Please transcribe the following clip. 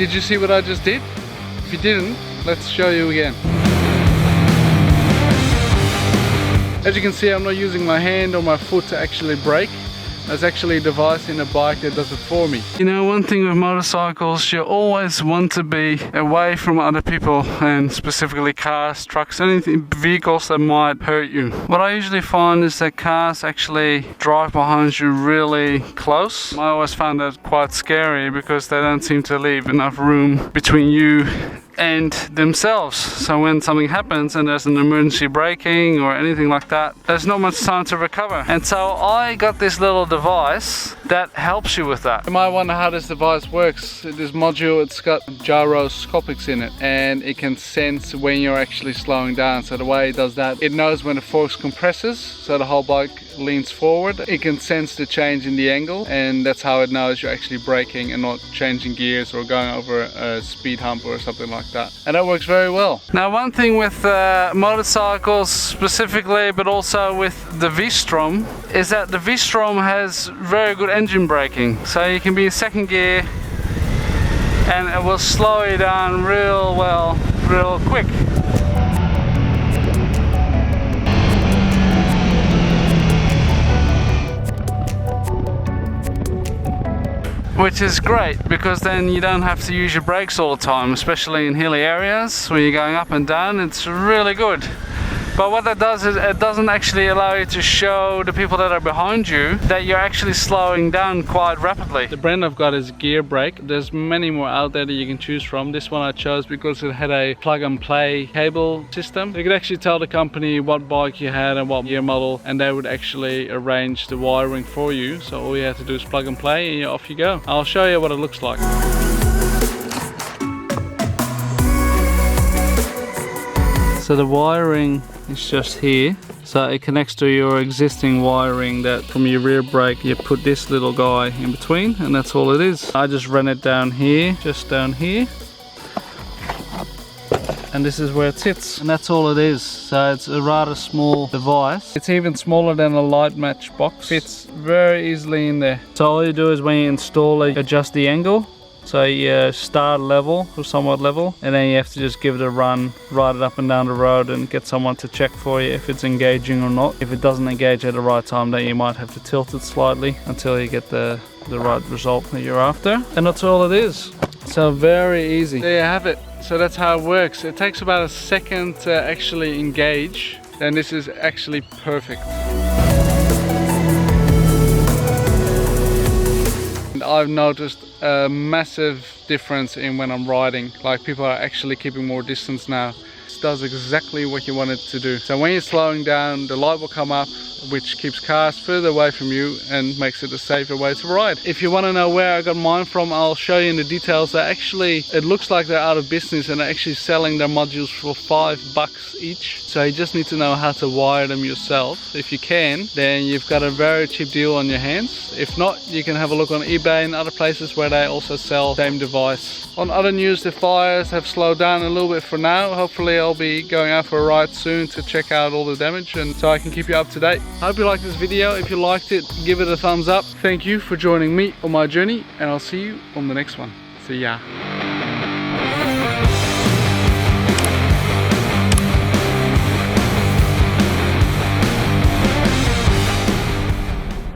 Did you see what I just did? If you didn't, let's show you again. As you can see, I'm not using my hand or my foot to actually brake. There's actually a device in the bike that does it for me. You know, one thing with motorcycles, you always want to be away from other people, and specifically cars, trucks, anything, vehicles that might hurt you. What I usually find is that cars actually drive behind you really close. I always found that quite scary because they don't seem to leave enough room between you and themselves. So when something happens and there's an emergency braking or anything like that, there's not much time to recover. And so I got this little device that helps you with that. You might wonder how this device works. This module, it's got gyroscopics in it, and it can sense when you're actually slowing down. So the way it does that, it knows when the forks compresses, so the whole bike leans forward. It can sense the change in the angle, and that's how it knows you're actually braking and not changing gears or going over a speed hump or something like that. And that works very well. Now, one thing with motorcycles specifically, but also with the V-Strom, is that the V-Strom has very good engine braking. So you can be in second gear and it will slow you down real well, real quick. Which is great, because then you don't have to use your brakes all the time, especially in hilly areas where you're going up and down. It's really good. But what that does is it doesn't actually allow you to show the people that are behind you that you're actually slowing down quite rapidly. The brand I've got is Gear Brake. There's many more out there that you can choose from. This one I chose because it had a plug and play cable system. You could actually tell the company what bike you had and what year model, and they would actually arrange the wiring for you. So all you have to do is plug and play and off you go. I'll show you what it looks like. So the wiring is just here, so it connects to your existing wiring that from your rear brake. You put this little guy in between, and that's all it is. I just run it down here, just down here, and this is where it sits, and that's all it is. So it's a rather small device. It's even smaller than a light match box. Fits very easily in there. So all you do is when you install it, adjust the angle. So you start level or somewhat level, and then you have to just give it a run, ride it up and down the road, and get someone to check for you if it's engaging or not. If it doesn't engage at the right time, then you might have to tilt it slightly until you get the right result that you're after. And that's all it is. So very easy. There you have it. So that's how it works. It takes about a second to actually engage, and this is actually perfect. I've noticed a massive difference in when I'm riding. Like, people are actually keeping more distance now. This does exactly what you want it to do. So when you're slowing down, the light will come up, which keeps cars further away from you and makes it a safer way to ride. If you want to know where I got mine from, I'll show you in the details. They actually, it looks like they're out of business, and they're actually selling their modules for $5 each. So you just need to know how to wire them yourself. If you can, then you've got a very cheap deal on your hands. If not, you can have a look on eBay and other places where they also sell the same device. On other news, the fires have slowed down a little bit for now. Hopefully I'll be going out for a ride soon to check out all the damage, and so I can keep you up to date. I hope you liked this video. If you liked it, give it a thumbs up. Thank you for joining me on my journey, and I'll see you on the next one. See ya.